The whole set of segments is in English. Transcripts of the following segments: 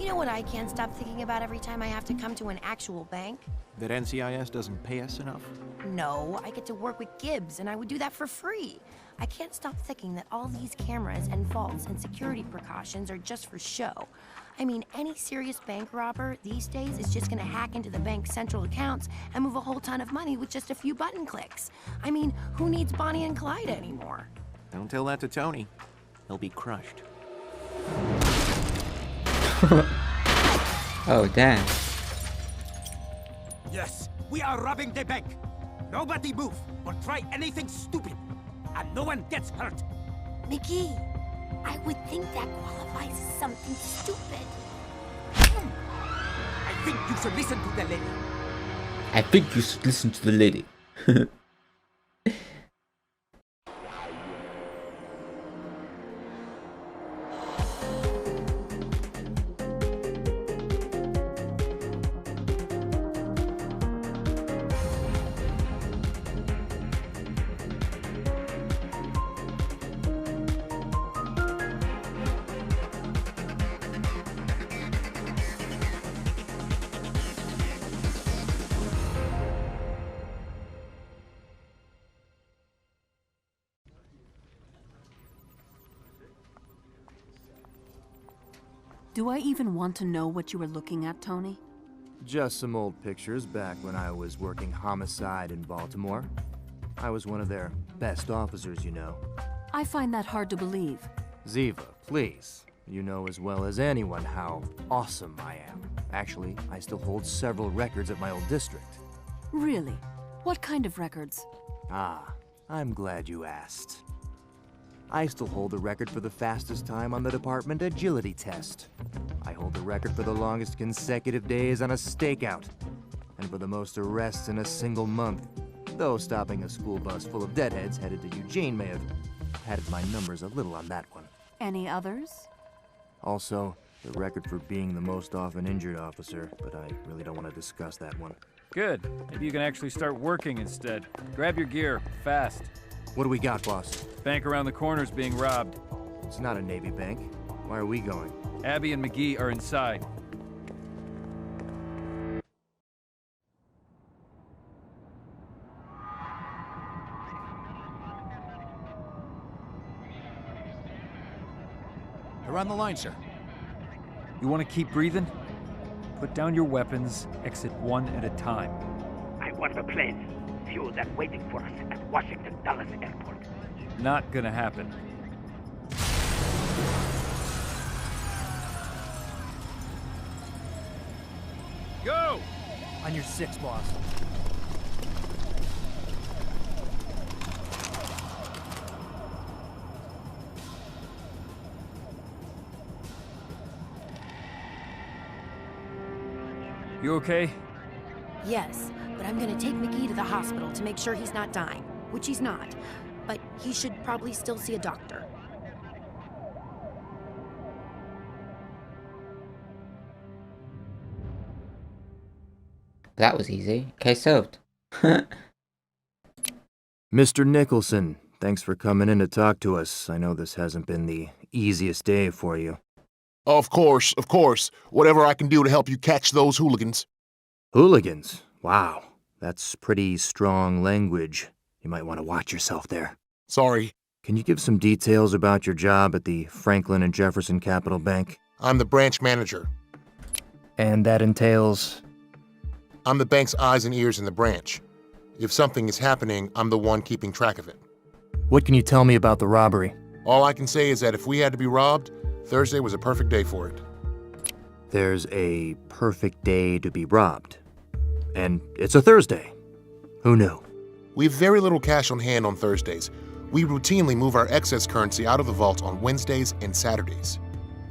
You know what I can't stop thinking about every time I have to come to an actual bank? That NCIS doesn't pay us enough? No, I get to work with Gibbs, and I would do that for free. I can't stop thinking that all these cameras and vaults and security precautions are just for show. I mean, any serious bank robber these days is just gonna hack into the bank's central accounts and move a whole ton of money with just a few button clicks. I mean, who needs Bonnie and Clyde anymore? Don't tell that to Tony. He'll be crushed. Oh, damn. Yes, we are robbing the bank. Nobody move or try anything stupid, and no one gets hurt. Mickey, I would think that qualifies as something stupid. I think you should listen to the lady. I think you should listen to the lady. Do I even want to know what you were looking at, Tony? Just some old pictures back when I was working homicide in Baltimore. I was one of their best officers, you know. I find that hard to believe. Ziva, please. You know as well as anyone how awesome I am. Actually, I still hold several records at my old district. Really? What kind of records? Ah, I'm glad you asked. I still hold the record for the fastest time on the department agility test. I hold the record for the longest consecutive days on a stakeout. And for the most arrests in a single month. Though stopping a school bus full of deadheads headed to Eugene may have padded my numbers a little on that one. Any others? Also, the record for being the most often injured officer, but I really don't want to discuss that one. Good. Maybe you can actually start working instead. Grab your gear, fast. What do we got, boss? Bank around the corner's being robbed. It's not a Navy bank. Why are we going? Abby and McGee are inside. You're on the line, sir. You want to keep breathing? Put down your weapons, exit one at a time. I want the plane. Fuel that waiting for us at Washington Dulles Airport. Not gonna happen. Go! On your six, boss. You okay? Yes, but I'm gonna take McGee to the hospital to make sure he's not dying, which he's not. But he should probably still see a doctor. That was easy. Case solved. Mr. Nicholson, thanks for coming in to talk to us. I know this hasn't been the easiest day for you. Of course, of course. Whatever I can do to help you catch those hooligans. Hooligans? Wow, that's pretty strong language. You might want to watch yourself there. Sorry. Can you give some details about your job at the Franklin and Jefferson Capital Bank? I'm the branch manager. And that entails? I'm the bank's eyes and ears in the branch. If something is happening, I'm the one keeping track of it. What can you tell me about the robbery? All I can say is that if we had to be robbed, Thursday was a perfect day for it. There's a perfect day to be robbed. And it's a Thursday. Who knew? We have very little cash on hand on Thursdays. We routinely move our excess currency out of the vault on Wednesdays and Saturdays.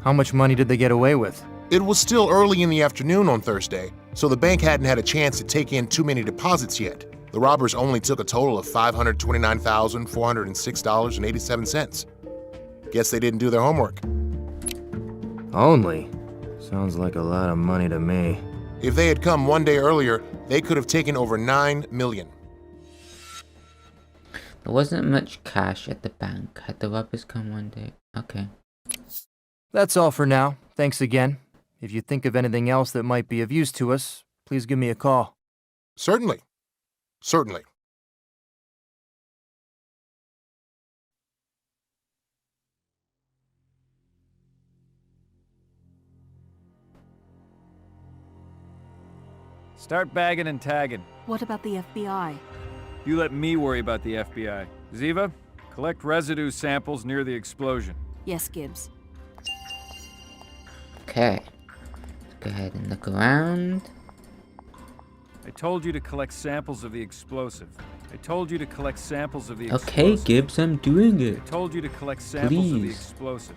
How much money did they get away with? It was still early in the afternoon on Thursday, so the bank hadn't had a chance to take in too many deposits yet. The robbers only took a total of $529,406.87. Guess they didn't do their homework. Only? Sounds like a lot of money to me. If they had come one day earlier, they could have taken over $9 million. There wasn't much cash at the bank. Had the robbers come one day? Okay. That's all for now. Thanks again. If you think of anything else that might be of use to us, please give me a call. Certainly. Certainly. Start bagging and tagging. What about the FBI? You let me worry about the FBI. Ziva, collect residue samples near the explosion. Yes, Gibbs. Okay. Let's go ahead and look around. I told you to collect samples of the explosive. I told you to collect samples of the explosive. Okay, Gibbs, I'm doing I it. told you to collect samples of the Please. explosive.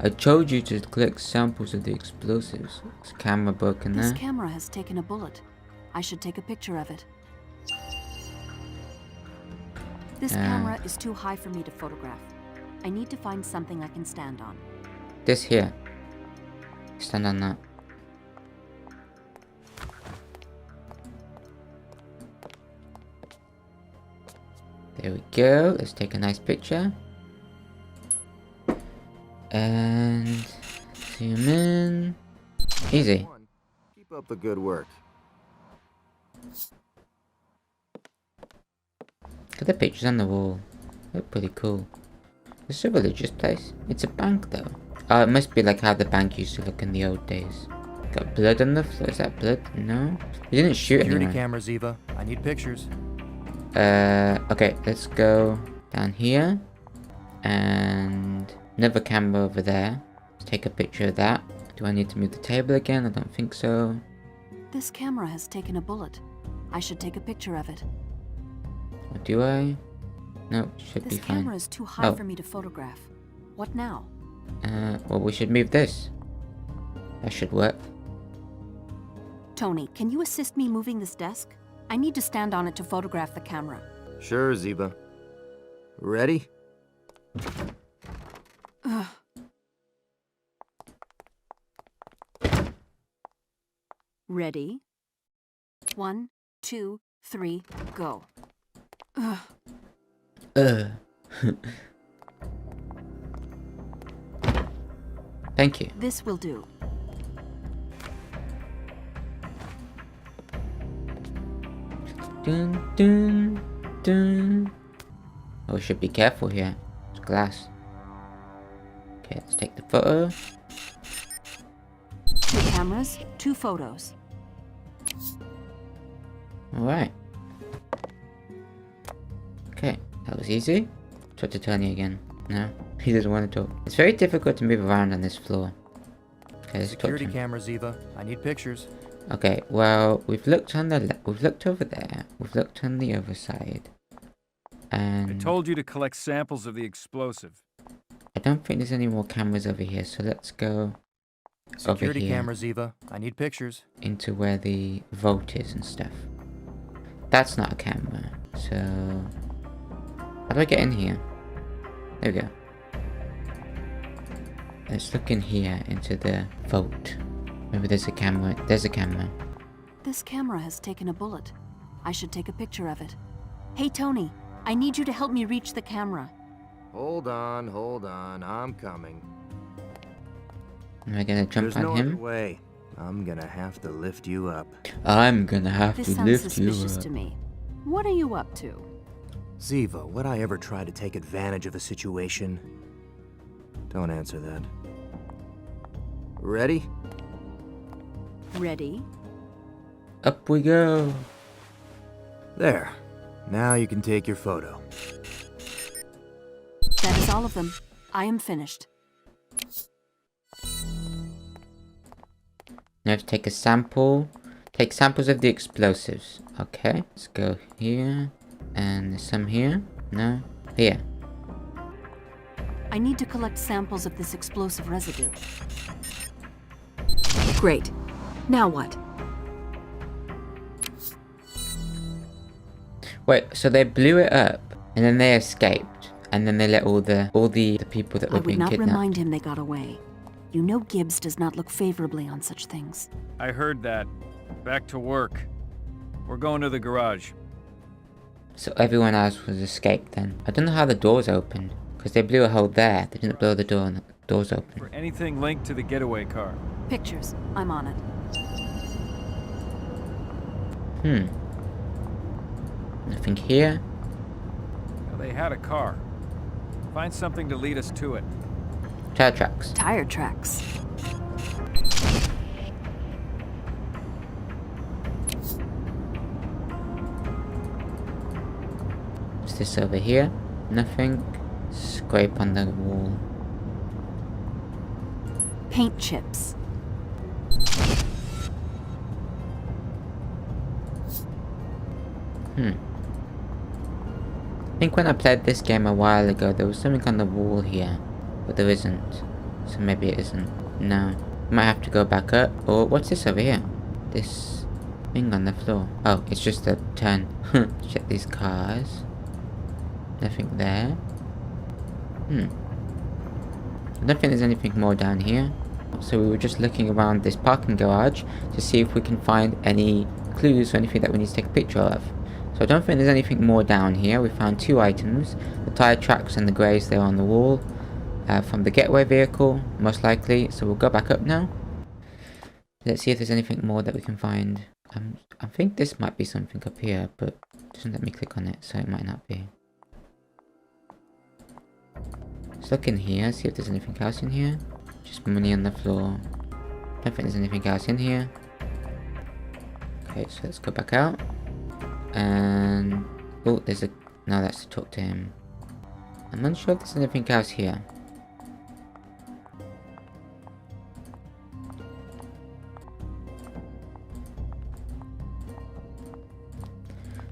I told you to collect samples of the explosives. Is camera broken This there? camera has taken a bullet. I should take a picture of it. This camera is too high for me to photograph. I need to find something I can stand on. This here. Stand on that. There we go. Let's take a nice picture. And zoom in. Easy. Keep up the good work. Look at the pictures on the wall. They're pretty cool. It's a religious place. It's a bank though. Oh, it must be like how the bank used to look in the old days. Got blood on the floor. Is that blood? No. You didn't shoot Security anyone. cameras, Eva. I need pictures. Okay, let's go down here. And another camera over there. Let's take a picture of that. Do I need to move the table again? I don't think so. This camera has taken a bullet. I should take a picture of it. Or do I? No, should be This fine. camera is too high Oh. for me to photograph. What now? Well, we should move this. That should work. Tony, can you assist me moving this desk? I need to stand on it to photograph the camera. Sure, Ziba. Ready? Ugh. Ready? 1, 2, 3, go. Ugh. Thank you. This will do. Dun dun dun. Oh, we should be careful here. It's glass. Okay, let's take the photo. 2 cameras, 2 photos. Alright. Okay, that was easy. Talk to Tony again. No, he doesn't want to talk. It's very difficult to move around on this floor. Okay, let's talk to Security him. cameras, Eva. I need pictures. Okay, well, we've looked on the we've looked over there. We've looked on the other side. I And told you to collect samples of the explosive. I don't think there's any more cameras over here, so let's go Security over here cameras, Eva. I need pictures. into where the vault is and stuff. That's not a camera, so how do I get in here? There we go. Let's look in here into the vault. Maybe there's a camera. There's a camera. This camera has taken a bullet. I should take a picture of it. Hey, Tony, I need you to help me reach the camera. Hold on, hold on. I'm coming. Am I gonna jump There's on no him? other way. I'm gonna have to lift you up. I'm gonna have This to sounds lift you suspicious up. to me. What are you up to? Ziva, would I ever try to take advantage of a situation? Don't answer that. Ready? Ready? Up we go. There. Now you can take your photo. That is all of them. I am finished. Now to take a sample. Take samples of the explosives. Okay, let's go here. And there's some here. No? Here. I need to collect samples of this explosive residue. Great. Now what? Wait, so they blew it up and then they escaped. And then they let all the people that I were would being not kidnapped. remind him they got away. You know Gibbs does not look favorably on such things. I heard that. Back to work. We're going to the garage. So everyone else was escaped then. I don't know how the doors opened. Because they blew a hole there. They didn't blow the door and the doors open. For anything linked to the getaway car. Pictures. I'm on it. Nothing here. Well, they had a car. Find something to lead us to it. Tire tracks. Tire tracks. What's this over here? Nothing. Scrape on the wall. Paint chips. I think when I played this game a while ago, there was something on the wall here, but there isn't. So maybe it isn't. No. Might have to go back up. Or what's this over here? This thing on the floor. Oh, it's just a turn. Check these cars. Nothing there. I don't think there's anything more down here. So we were just looking around this parking garage to see if we can find any clues or anything that we need to take a picture of. So I don't think there's anything more down here. We found 2 items. The tire tracks and the greys there on the wall. From the getaway vehicle, most likely. So we'll go back up now. Let's see if there's anything more that we can find. I think this might be something up here, but it doesn't let me click on it, so it might not be. Let's look in here, see if there's anything else in here. Just money on the floor. Don't think there's anything else in here. Okay, so let's go back out. And... oh, there's a... no, that's to talk to him. I'm unsure if there's anything else here.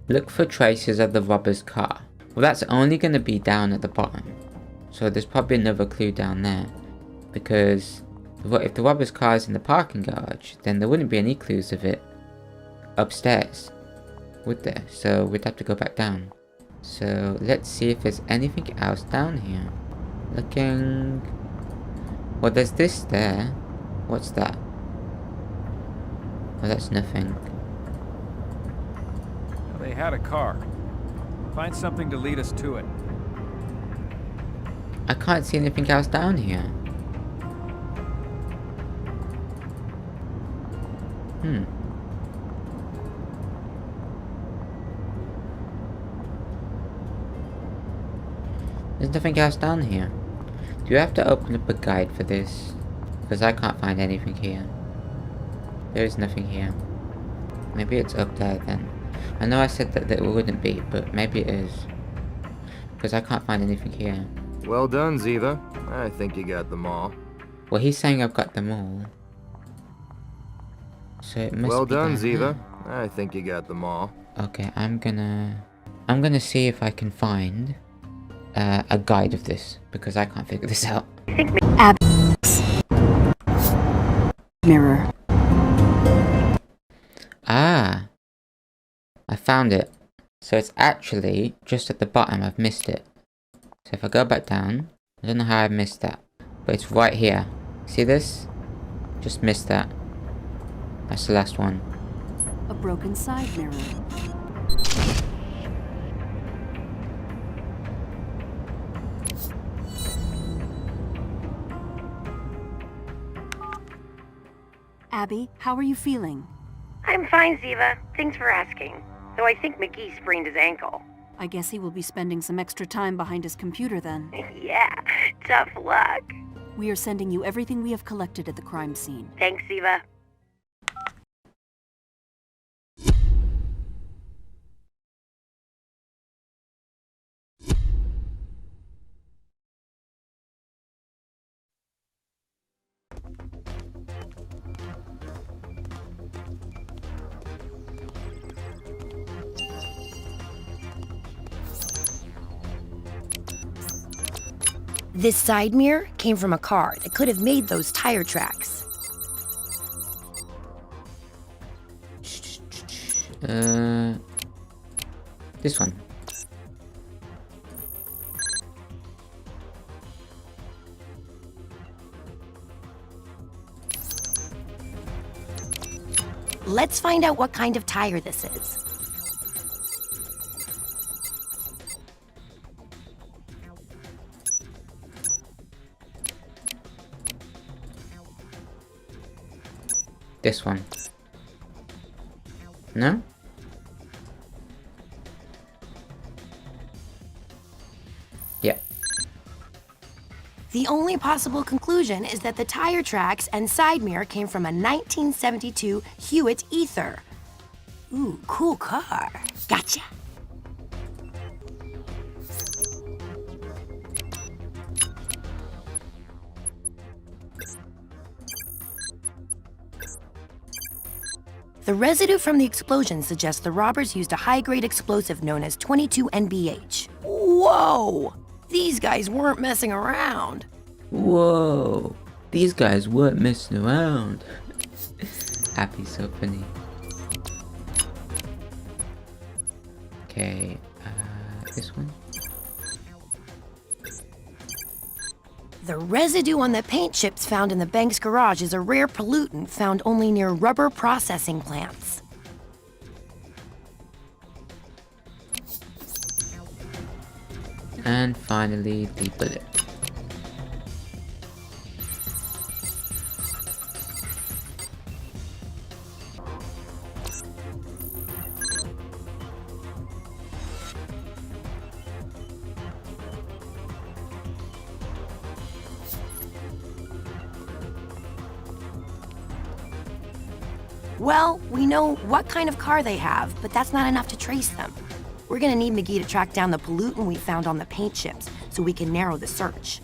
Look for traces of the robber's car. Well, that's only going to be down at the bottom. So there's probably another clue down there. Because if the robber's car is in the parking garage, then there wouldn't be any clues of it upstairs, would there? So we'd have to go back down. So let's see if there's anything else down here. Looking... well, there's this there. What's that? Oh, that's nothing. Well, they had a car. Find something to lead us to it. I can't see anything else down here. There's nothing else down here. Do you have to open up a guide for this? Because I can't find anything here. There is nothing here. Maybe it's up there then. I know I said that it wouldn't be, but maybe it is. Because I can't find anything here. Well done, Ziva. I think you got them all. Well, he's saying I've got them all. So it must well be done, down Ziva. here. I think you got them all. Okay, I'm gonna see if I can find a guide of this, because I can't figure this out. Mirror. Ah! I found it. So it's actually just at the bottom. I've missed it. So if I go back down, I don't know how I missed that, but it's right here. See this? Just missed that. That's the last one. A broken side mirror. Abby, how are you feeling? I'm fine, Ziva. Thanks for asking. Though I think McGee sprained his ankle. I guess he will be spending some extra time behind his computer then. Yeah, tough luck. We are sending you everything we have collected at the crime scene. Thanks, Ziva. This side mirror came from a car that could have made those tire tracks. This one. Let's find out what kind of tire this is. This one. No? Yeah. The only possible conclusion is that the tire tracks and side mirror came from a 1972 Hewitt Ether. Ooh, cool car. Gotcha. The residue from the explosion suggests the robbers used a high-grade explosive known as 22 NBH. Whoa! These guys weren't messing around. Whoa! These guys weren't messing around. Happy, so funny. Okay, this one. The residue on the paint chips found in the bank's garage is a rare pollutant found only near rubber processing plants. And finally, the bullet. Well, we know what kind of car they have, but that's not enough to trace them. We're gonna need McGee to track down the pollutant we found on the paint chips so we can narrow the search.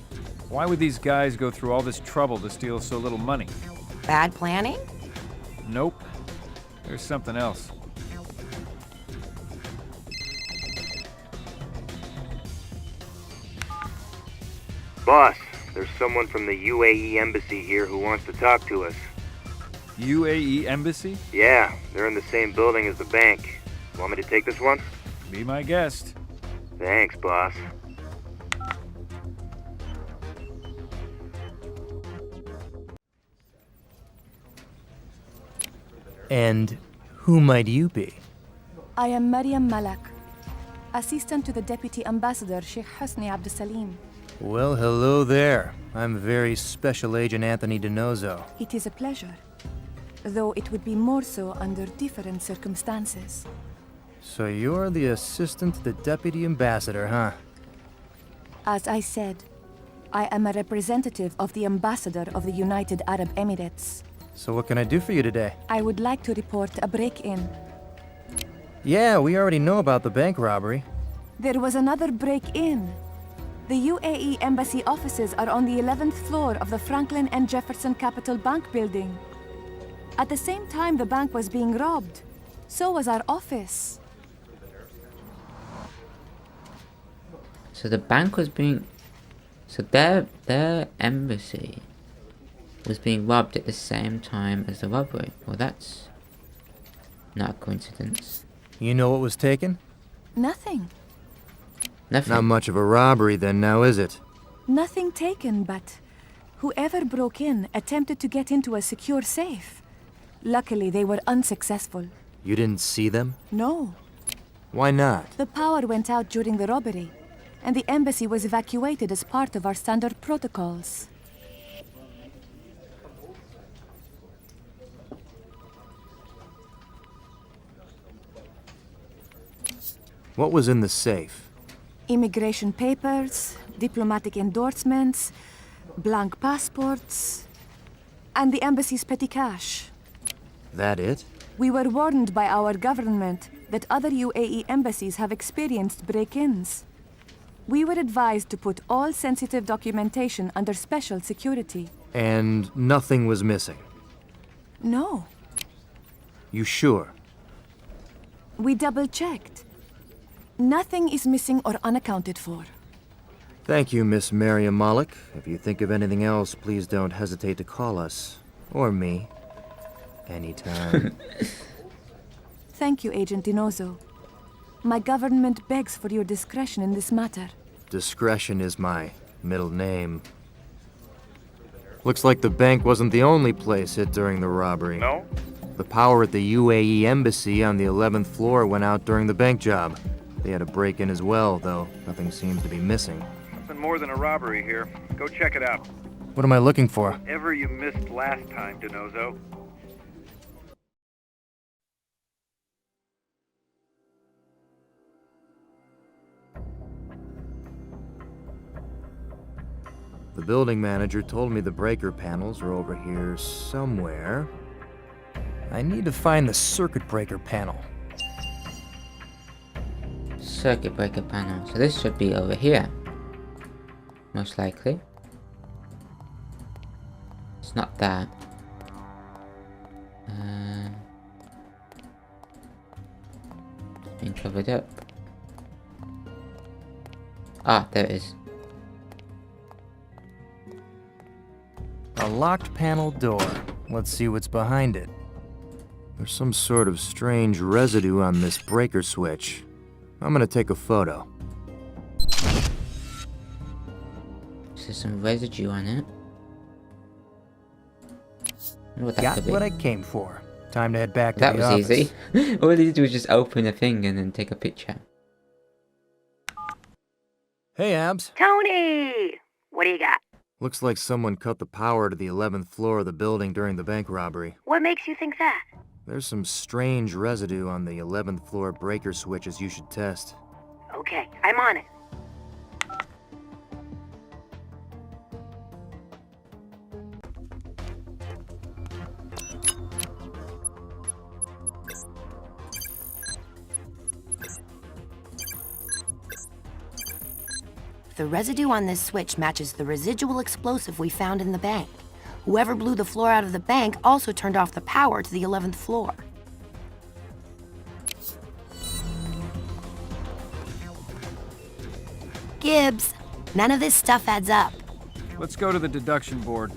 Why would these guys go through all this trouble to steal so little money? Bad planning? Nope. There's something else. Boss, there's someone from the UAE Embassy here who wants to talk to us. UAE Embassy? Yeah, they're in the same building as the bank. Want me to take this one? Be my guest. Thanks, boss. And who might you be? I am Mariam Malak, assistant to the Deputy Ambassador Sheikh Hosni Abdusalim. Well, hello there. I'm very Special Agent Anthony DiNozzo. It is a pleasure, though it would be more so under different circumstances. So you're the assistant to the Deputy Ambassador, huh? As I said, I am a representative of the Ambassador of the United Arab Emirates. So what can I do for you today? I would like to report a break-in. Yeah, we already know about the bank robbery. There was another break-in. The UAE Embassy offices are on the 11th floor of the Franklin and Jefferson Capital Bank building. At the same time the bank was being robbed, so was our office. So the bank was being... So their embassy was being robbed at the same time as the robbery. Well, that's not a coincidence. You know what was taken? Nothing. Nothing. Not much of a robbery then, now is it? Nothing taken, but whoever broke in attempted to get into a secure safe. Luckily, they were unsuccessful. You didn't see them? No. Why not? The power went out during the robbery, and the embassy was evacuated as part of our standard protocols. What was in the safe? Immigration papers, diplomatic endorsements, blank passports, and the embassy's petty cash. That it? We were warned by our government that other UAE embassies have experienced break-ins. We were advised to put all sensitive documentation under special security. And nothing was missing? No. You sure? We double-checked. Nothing is missing or unaccounted for. Thank you, Miss Mariam Malik. If you think of anything else, please don't hesitate to call us. Or me. Anytime. Thank you, Agent DiNozzo. My government begs for your discretion in this matter. Discretion is my middle name. Looks like the bank wasn't the only place hit during the robbery. No? The power at the UAE Embassy on the 11th floor went out during the bank job. They had a break-in as well, though nothing seems to be missing. Something more than a robbery here. Go check it out. What am I looking for? Whatever you missed last time, DiNozzo. The building manager told me the breaker panels are over here somewhere. I need to find the circuit breaker panel. Circuit breaker panel. So this should be over here. Most likely. It's not that. It's been covered up. Ah, there it is. A locked panel door. Let's see what's behind it. There's some sort of strange residue on this breaker switch. I'm gonna take a photo. There's some residue on it. Wonder what that Got could be. what I came for. Time to head back to That the was office. easy. All they did was just open a thing and then take a picture. Hey, Abs. Tony! What do you got? Looks like someone cut the power to the 11th floor of the building during the bank robbery. What makes you think that? There's some strange residue on the 11th floor breaker switches you should test. Okay, I'm on it. The residue on this switch matches the residual explosive we found in the bank. Whoever blew the floor out of the bank also turned off the power to the 11th floor. Gibbs, none of this stuff adds up. Let's go to the deduction board.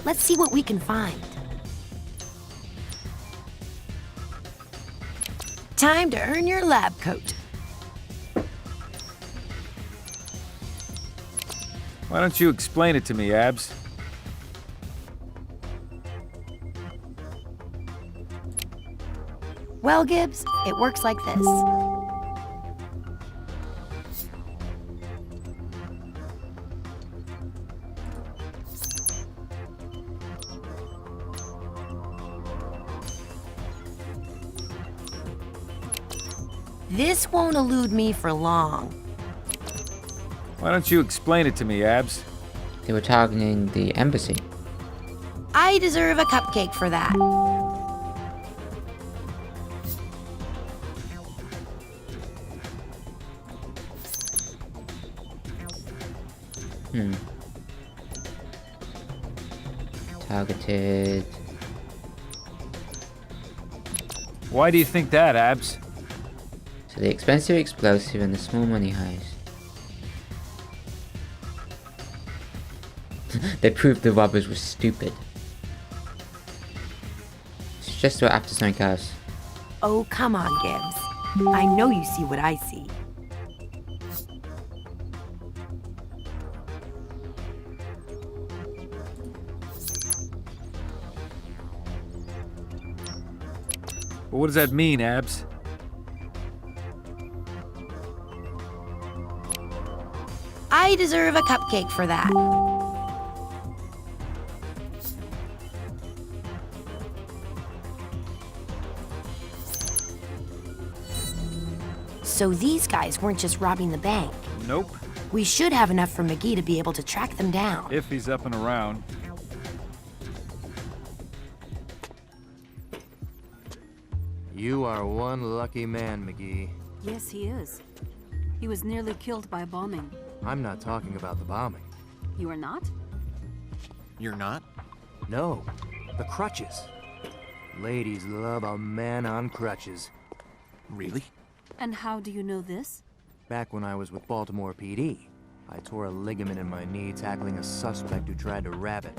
Let's see what we can find. Time to earn your lab coat. Why don't you explain it to me, Abs? Well, Gibbs, it works like this. This won't elude me for long. Why don't you explain it to me, Abs? They were targeting the embassy. I deserve a cupcake for that. Targeted. Why do you think that, Abs? So the expensive explosive and the small money heist. They proved the robbers were stupid. It's just we're after something else. Oh, come on, Gibbs. I know you see what I see. But what does that mean, Abs? I deserve a cupcake for that. So these guys weren't just robbing the bank. Nope. We should have enough for McGee to be able to track them down. If he's up and around. You are one lucky man, McGee. Yes, he is. He was nearly killed by a bombing. I'm not talking about the bombing. You are not? You're not? No, the crutches. Ladies love a man on crutches. Really? And how do you know this? Back when I was with Baltimore PD, I tore a ligament in my knee tackling a suspect who tried to rob it.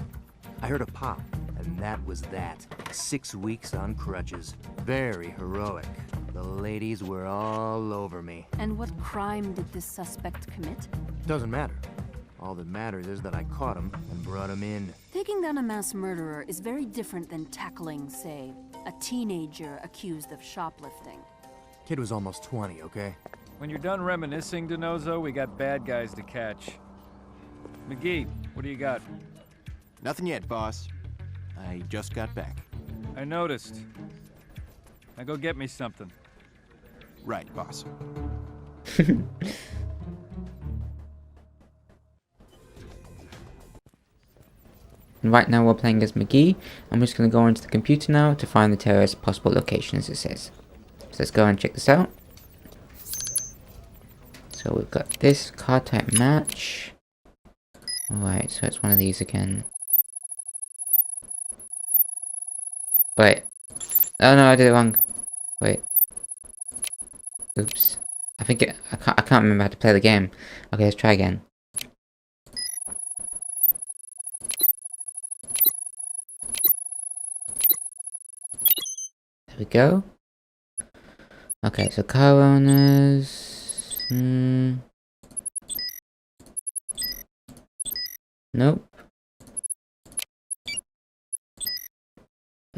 I heard a pop, and that was that. 6 weeks on crutches. Very heroic. The ladies were all over me. And what crime did this suspect commit? Doesn't matter. All that matters is that I caught him and brought him in. Taking down a mass murderer is very different than tackling, say, a teenager accused of shoplifting. Kid was almost 20, okay? When you're done reminiscing, DeNozo, we got bad guys to catch. McGee, what do you got? Nothing yet, boss. I just got back. I noticed. Now go get me something. Right, boss. And right now we're playing as McGee. I'm just going to go onto the computer now to find the terrorist's possible locations, it says. So let's go and check this out. So we've got this car type match. Alright, so it's one of these again. Wait. Oh no, I did it wrong. Wait. Oops. I can't remember how to play the game. Okay, let's try again. There we go. Okay, so car owners. Nope.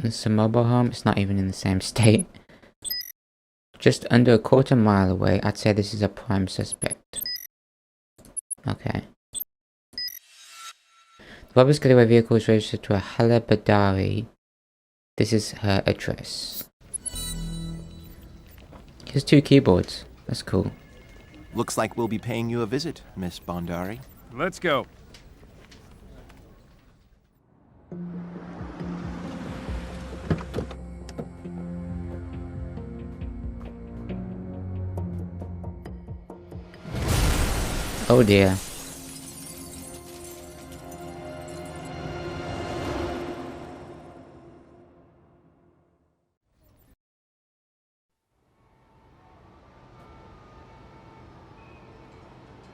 It's a mobile home. It's not even in the same state. Just under a quarter mile away, I'd say this is a prime suspect. Okay. The robber's getaway vehicle is registered to a Hala Badari. This is her address. Here's 2 keyboards. That's cool. Looks like we'll be paying you a visit, Miss Bondari. Let's go. Oh dear.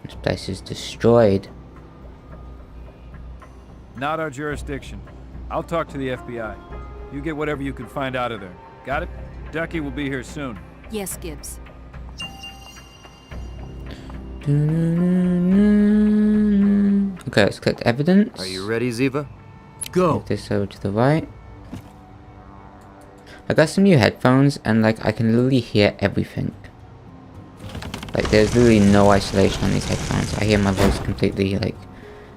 This place is destroyed. Not our jurisdiction. I'll talk to the FBI. You get whatever you can find out of there. Got it? Ducky will be here soon. Yes, Gibbs. Okay, let's collect evidence. Are you ready, Ziva? Move this over to the right. I got some new headphones and like I can literally hear everything. Like there's literally no isolation on these headphones. I hear my voice completely, like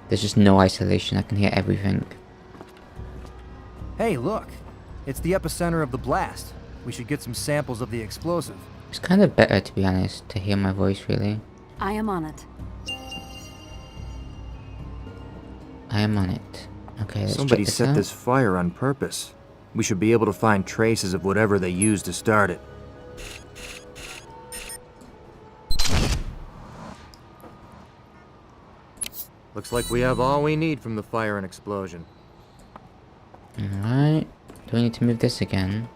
there's just no isolation. I can hear everything. Hey, look. It's the epicenter of the blast. We should get some samples of the explosive. It's kind of better, to be honest, to hear my voice really. I am on it. I am on it. Okay, let's Somebody check this set out. this fire on purpose. We should be able to find traces of whatever they used to start it. Looks like we have all we need from the fire and explosion. Alright. Do we need to move this again?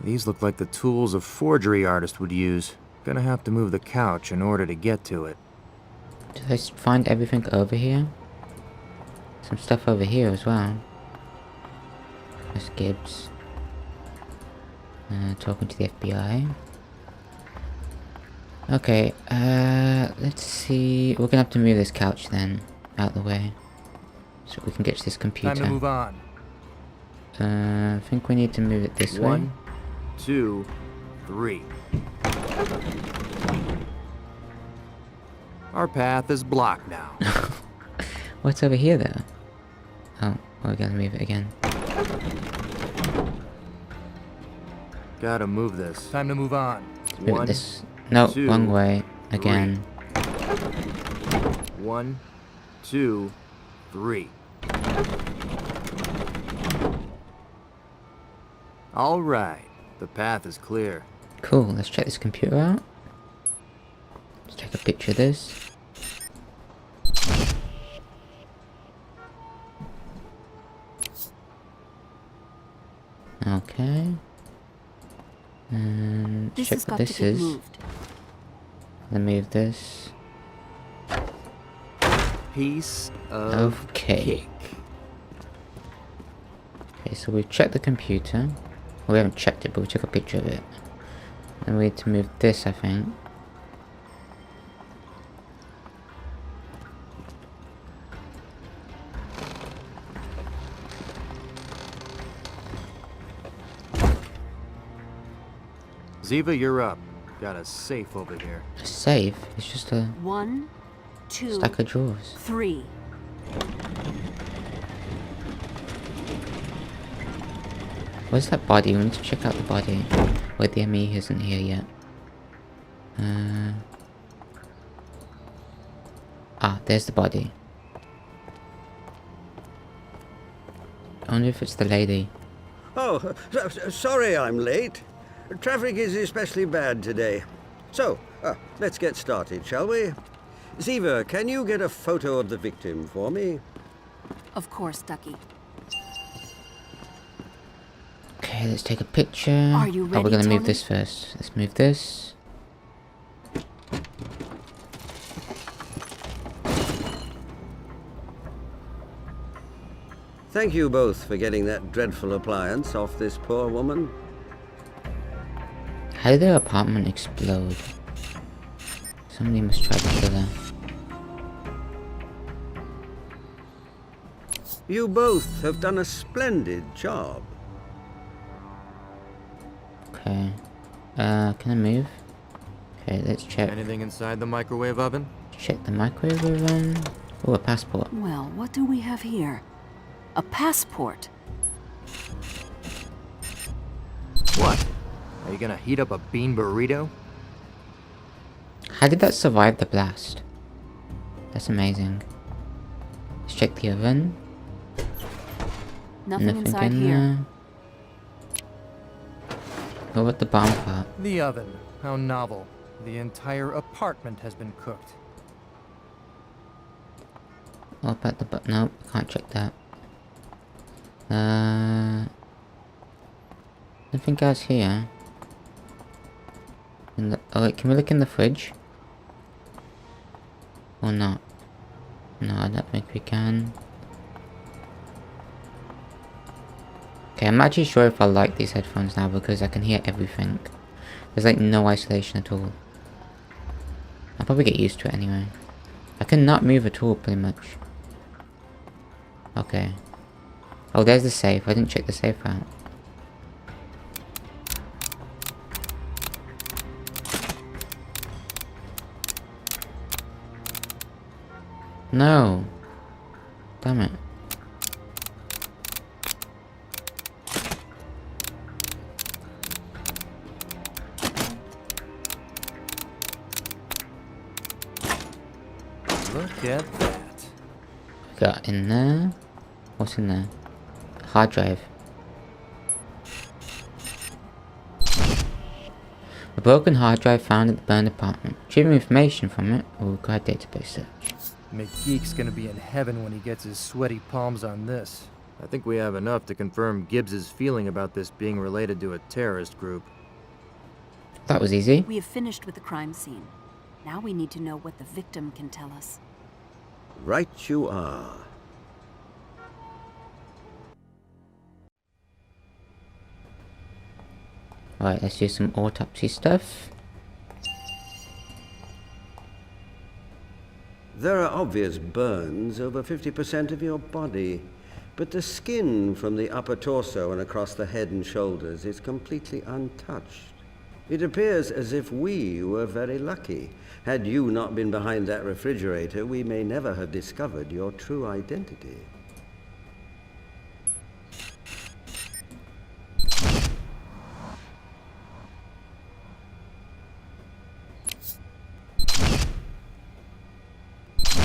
These look like the tools a forgery artist would use. Gonna have to move the couch in order to get to it. Did I find everything over here? Some stuff over here as well. There's Gibbs. Talking to the FBI. Okay, let's see. We're gonna have to move this couch then, out the way. So we can get to this computer. Time to move on. I think we need to move it this way. 1, 2, 3. Our path is blocked now. What's over here though? Oh, we're gonna move it again. Gotta move this. Time to move on. Move it this. No, 2, wrong way. Again. 1, 2, 3. All right. The path is clear. Cool, let's check this computer out. Let's take a picture of this. Okay. And This check has what got to this get is. moved. Let me move this. Piece Of of cake. cake. Okay, so we've checked the computer. Well, we haven't checked it, but we took a picture of it. And we need to move this, I think. Ziva, you're up. Got a safe over here. A safe? It's just a 1, 2, stack of drawers. 3. Where's that body? We need to check out the body. Wait, the ME isn't here yet. There's the body. wonder if it's the lady. Oh, sorry I'm late. Traffic is especially bad today. So, let's get started, shall we? Ziva, can you get a photo of the victim for me? Of course, Ducky. Okay, let's take a picture. Are you ready, we're gonna move Tony? this first. Let's move this. Thank you both for getting that dreadful appliance off this poor woman. How did their apartment explode? Somebody must try to kill her. You both have done a splendid job. Okay. Can I move? Okay, let's check. Anything inside the microwave oven? Check the microwave oven. Oh, a passport. Well, what do we have here? A passport. What? Are you gonna heat up a bean burrito? How did that survive the blast? That's amazing. Let's check the oven. Nothing inside in here. there. What about the bottom part? The oven. How novel. The entire apartment has been cooked. What about the butt? Nope, can't check that. Nothing else here. Oh wait, can we look in the fridge? Or not? No, I don't think we can. Okay, I'm actually sure if I like these headphones now because I can hear everything. There's like no isolation at all. I'll probably get used to it anyway. I cannot move at all, pretty much. Okay. Oh, there's the safe. I didn't check the safe out. No. Damn it. Look at that. Got in there. What's in there? Hard drive. A broken hard drive found at the burned apartment. Retrieving information from it will require database search. McGeek's gonna be in heaven when he gets his sweaty palms on this. I think we have enough to confirm Gibbs's feeling about this being related to a terrorist group. That was easy. We have finished with the crime scene. Now we need to know what the victim can tell us. Right you are. Alright, let's do some autopsy stuff. There are obvious burns over 50% of your body, but the skin from the upper torso and across the head and shoulders is completely untouched. It appears as if we were very lucky. Had you not been behind that refrigerator, we may never have discovered your true identity.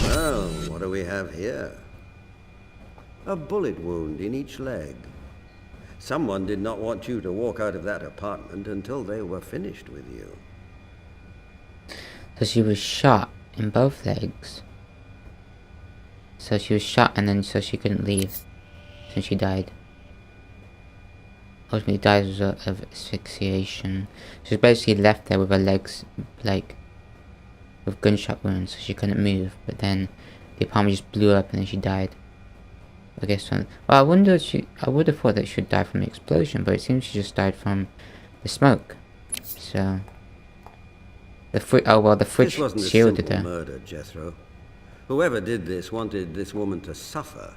Well, what do we have here? A bullet wound in each leg. Someone did not want you to walk out of that apartment until they were finished with you. So she was shot in both legs. So she was shot and then so she couldn't leave. Since she died. Ultimately died as a result of asphyxiation. She was basically left there with her legs like with gunshot wounds, so she couldn't move. But then the apartment just blew up and then she died. I guess. Well, I would have thought that she would die from the explosion, but it seems she just died from the smoke. So the fridge This wasn't a shielded simple her. murder, Jethro. Whoever did this wanted this woman to suffer.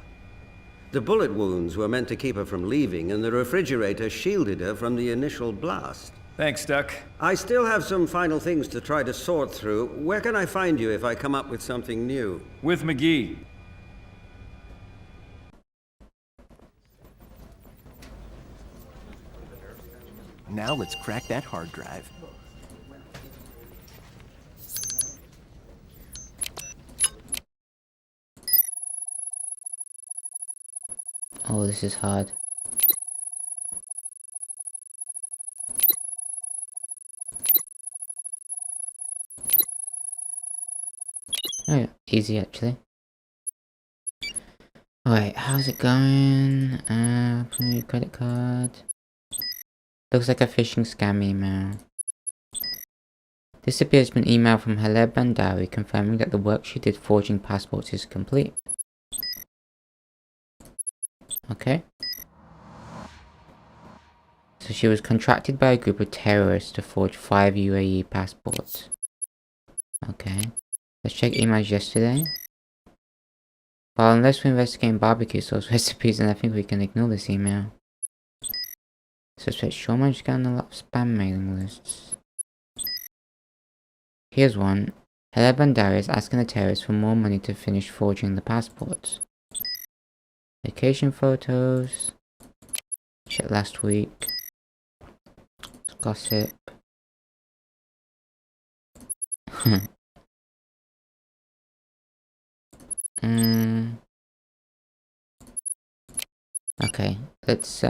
The bullet wounds were meant to keep her from leaving, and the refrigerator shielded her from the initial blast. Thanks, Duck. I still have some final things to try to sort through. Where can I find you if I come up with something new? With McGee. Now let's crack that hard drive. Oh, this is hard. Oh, yeah, easy actually. Alright, how's it going? Credit card. Looks like a phishing scam email. This appears to be an email from Haleb Bandari confirming that the work she did forging passports is complete. Okay. So she was contracted by a group of terrorists to forge 5 UAE passports. Okay. Let's check emails yesterday. Well, unless we're investigating barbecue sauce recipes, then I think we can ignore this email. Suspect Shawman just getting a lot of spam mailing lists. Here's one. Haleb Bandari is asking the terrorists for more money to finish forging the passports. Vacation photos. Check last week. Gossip. Okay, let's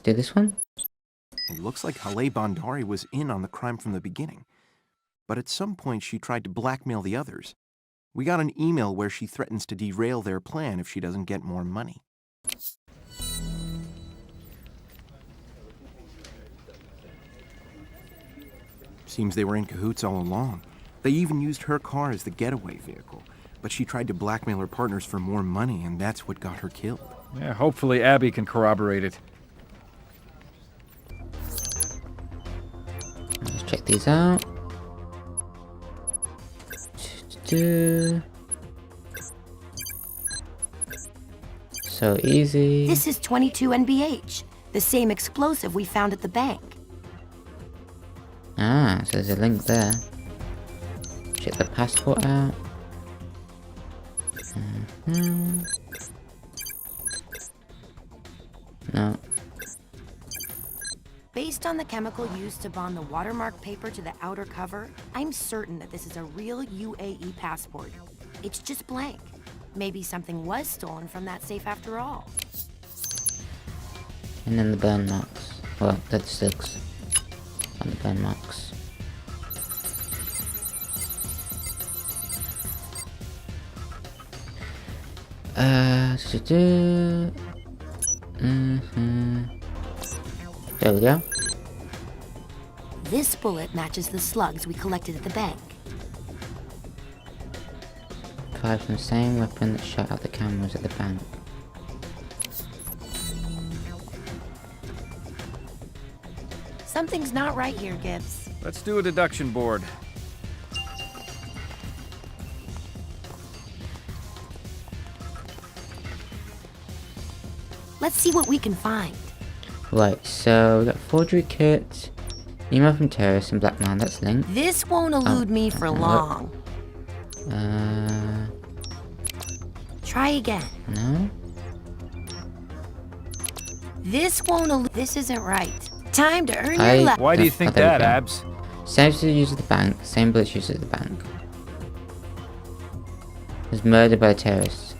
do this one. It looks like Haleh Bandari was in on the crime from the beginning. But at some point she tried to blackmail the others. We got an email where she threatens to derail their plan if she doesn't get more money. Seems they were in cahoots all along. They even used her car as the getaway vehicle. But she tried to blackmail her partners for more money, and that's what got her killed. Yeah, hopefully Abby can corroborate it. Let's check these out. So easy. This is 22 NBH, the same explosive we found at the bank. Ah, so there's a link there. Check the passport out. No. Based on the chemical used to bond the watermark paper to the outer cover, I'm certain that this is a real UAE passport. It's just blank. Maybe something was stolen from that safe after all. And then the burn marks. Well, that sticks on the burn marks. There we go. This bullet matches the slugs we collected at the bank. Fired from the same weapon that shot out the cameras at the bank. Something's not right here, Gibbs. Let's do a deduction board. Let's see what we can find. Right, so we got forgery kit, email from terrorists and blackmail, that's linked. This won't elude me for long. Try again. No? This won't elude. This isn't right. Time to earn your life. Why do you think that, Abs? Same to use at the bank, same bullets used at the bank. Was murdered by the terrorists.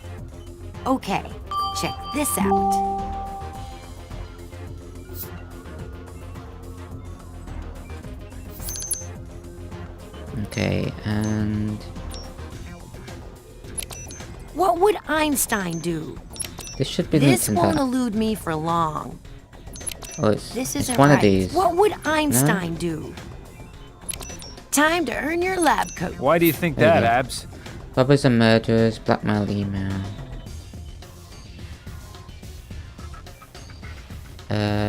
Okay, check this out. Okay, and... What would Einstein do? This should be This linked won't in elude me for long. Oh, it's This isn't one right. of these. What would Einstein do? Time to earn your lab coat. Why do you think There you that, go. Abs? Robbers and murderers, blackmail email.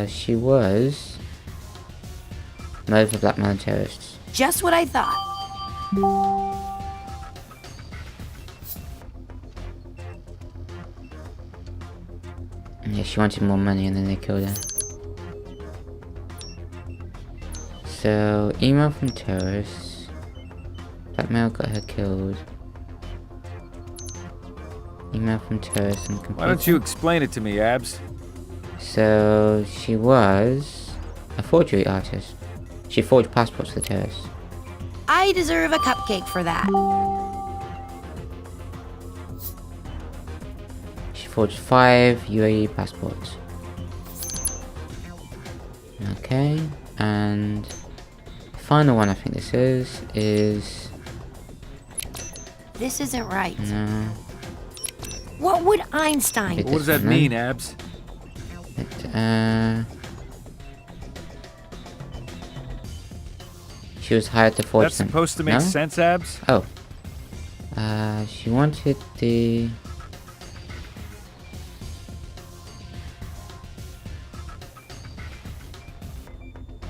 She was murdered for blackmailing terrorists. Just what I thought. Yeah, she wanted more money and then they killed her. So, email from terrorists. Blackmail got her killed. Email from terrorists and computer. Why don't you explain it to me, Abs? So, she was a forgery artist. She forged passports for the terrorists. I deserve a cupcake for that. She forged 5 UAE passports. Okay, and the final one I think this is... This isn't right. No. What would Einstein... What does that mean, Abs? She was hired to forge That's them. supposed to make No? sense, Abs? Oh. She wanted the...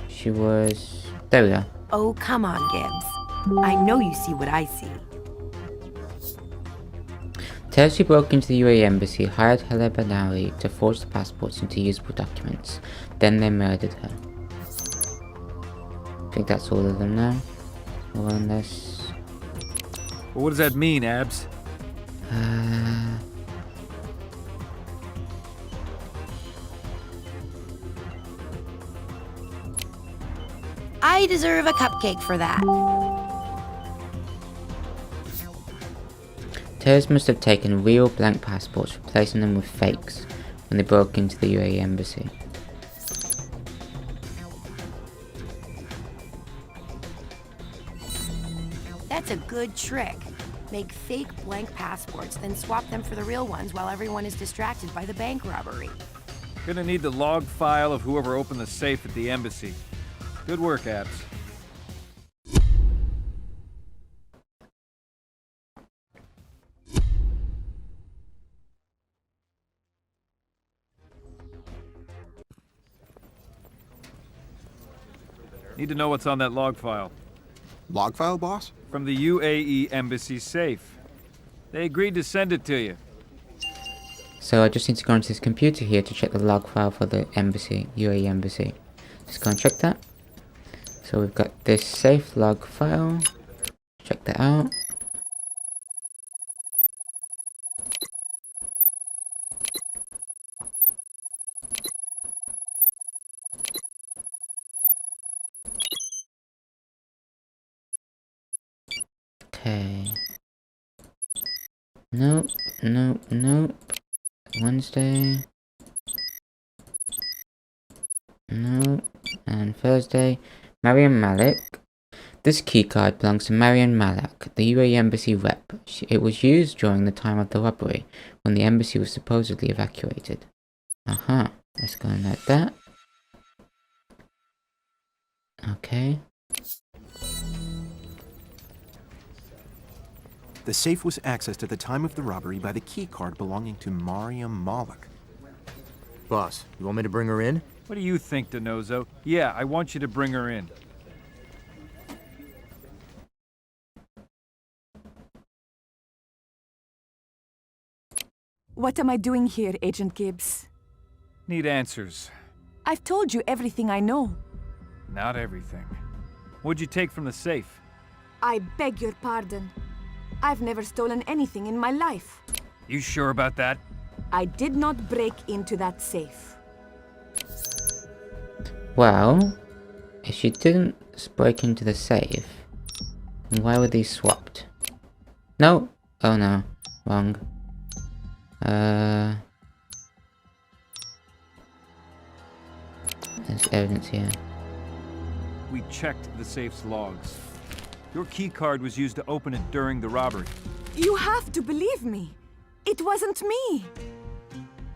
She was... There we go. Oh, come on, Gibbs. I know you see what I see. Terzi broke into the UAE embassy, hired Hala Banawi to forge the passports into usable documents. Then they murdered her. I think that's all of them now. Or unless... Well, what does that mean, Abs? I deserve a cupcake for that. Terrorists must have taken real blank passports, replacing them with fakes when they broke into the UAE embassy. That's a good trick. Make fake blank passports, then swap them for the real ones while everyone is distracted by the bank robbery. Gonna need the log file of whoever opened the safe at the embassy. Good work, Abs. Need to know what's on that log file. Log file, boss? From the UAE embassy safe. They agreed to send it to you. So I just need to go onto this computer here to check the log file for the embassy, UAE embassy. Just go and check that. So we've got this safe log file. Check that out. Okay. Nope, nope, nope. Wednesday. Nope. And Thursday. Mariam Malik. This keycard belongs to Mariam Malak, the UAE embassy rep. It was used during the time of the robbery, when the embassy was supposedly evacuated. Uh-huh. Let's go and like that. Okay. The safe was accessed at the time of the robbery by the key card belonging to Mariam Malik. Boss, you want me to bring her in? What do you think, Denozo? Yeah, I want you to bring her in. What am I doing here, Agent Gibbs? Need answers. I've told you everything I know. Not everything. What'd you take from the safe? I beg your pardon. I've never stolen anything in my life. You sure about that? I did not break into that safe. Well, if she didn't break into the safe, then why were these swapped? No! Oh no. Wrong. There's evidence here. We checked the safe's logs. Your key card was used to open it during the robbery. You have to believe me. It wasn't me.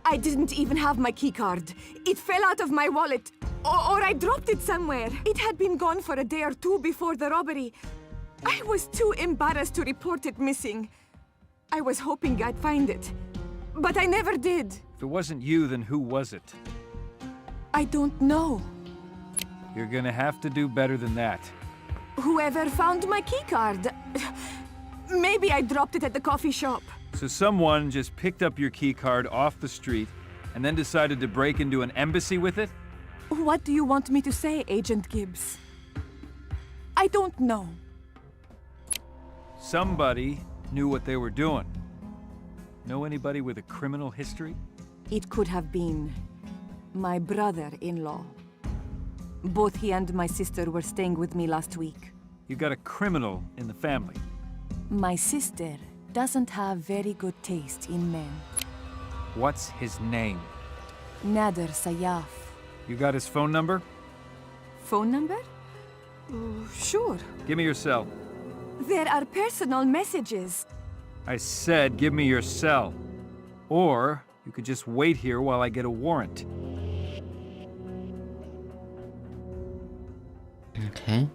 I didn't even have my keycard. It fell out of my wallet. Or I dropped it somewhere. It had been gone for a day or two before the robbery. I was too embarrassed to report it missing. I was hoping I'd find it. But I never did. If it wasn't you, then who was it? I don't know. You're gonna have to do better than that. Whoever found my keycard. Maybe I dropped it at the coffee shop. So someone just picked up your key card off the street and then decided to break into an embassy with it? What do you want me to say, Agent Gibbs? I don't know. Somebody knew what they were doing. Know anybody with a criminal history? It could have been my brother-in-law. Both he and my sister were staying with me last week. You got a criminal in the family. My sister doesn't have very good taste in men. What's his name? Nader Sayaf. You got his phone number? Phone number? Sure. Give me your cell. There are personal messages. I said give me your cell. Or you could just wait here while I get a warrant. Okay.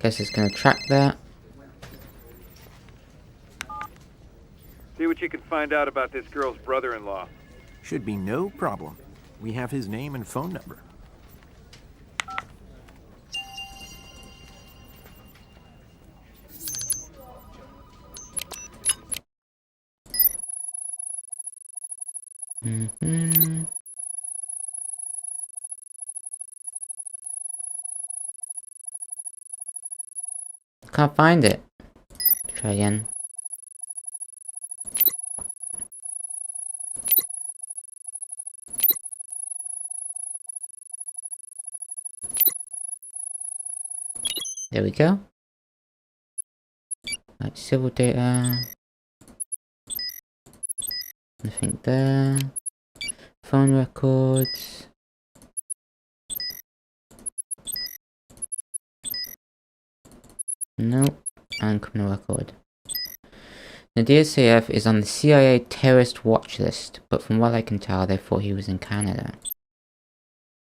Guess it's gonna track that. See what you can find out about this girl's brother-in-law. Should be no problem. We have his name and phone number. Mm-hmm. Can't find it. Try again. There we go. Right, civil data. Nothing there. Phone records. Nope. And criminal record. The DSAF is on the CIA terrorist watch list, but from what I can tell, they thought he was in Canada.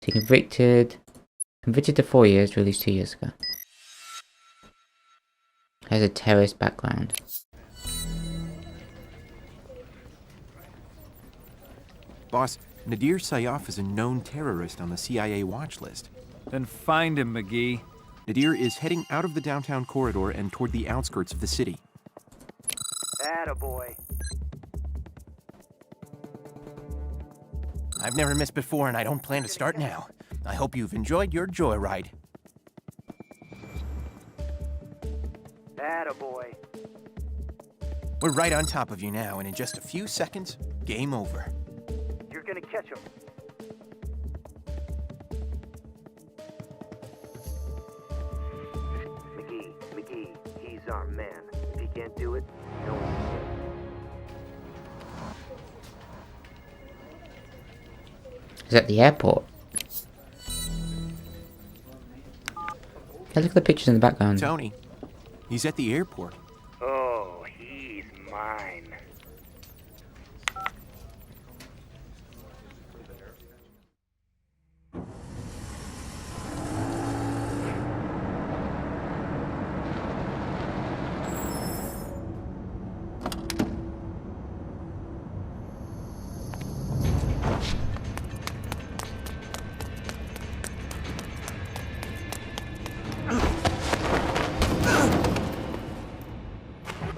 So convicted to 4 years, released 2 years ago. Has a terrorist background. Boss, Nadir Sayaf is a known terrorist on the CIA watch list. Then find him, McGee. Nadir is heading out of the downtown corridor and toward the outskirts of the city. Attaboy. I've never missed before and I don't plan to start now. I hope you've enjoyed your joyride. Attaboy. We're right on top of you now, and in just a few seconds, game over. You're gonna catch him. McGee, he's our man. If he can't do it, no one can. He's at the airport. Hey, look at the pictures in the background. Tony, he's at the airport. Oh, he's mine.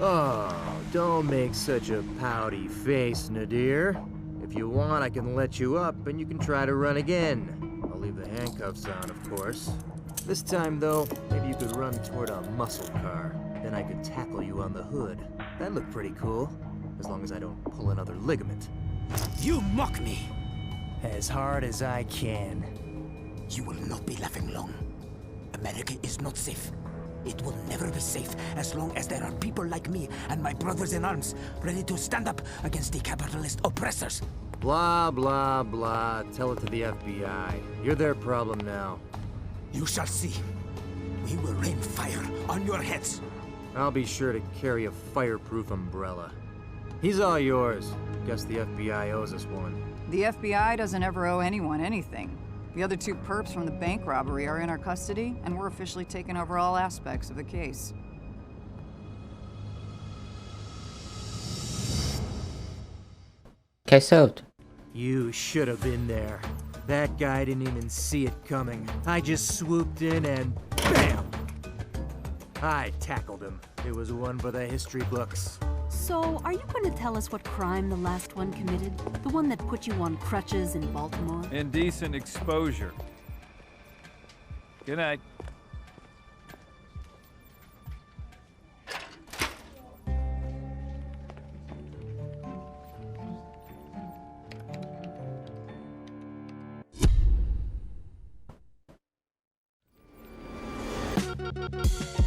Oh, don't make such a pouty face, Nadir. If you want, I can let you up and you can try to run again. I'll leave the handcuffs on, of course. This time, though, maybe you could run toward a muscle car. Then I could tackle you on the hood. That'd look pretty cool, as long as I don't pull another ligament. You mock me! As hard as I can. You will not be laughing long. America is not safe. It will never be safe as long as there are people like me and my brothers in arms ready to stand up against the capitalist oppressors. Blah, blah, blah. Tell it to the FBI. You're their problem now. You shall see. We will rain fire on your heads. I'll be sure to carry a fireproof umbrella. He's all yours. Guess the FBI owes us one. The FBI doesn't ever owe anyone anything. The other two perps from the bank robbery are in our custody, and we're officially taking over all aspects of the case. Case solved. You should have been there. That guy didn't even see it coming. I just swooped in and BAM! I tackled him. It was one for the history books. So, are you going to tell us what crime the last one committed? The one that put you on crutches in Baltimore? Indecent exposure. Good night. it.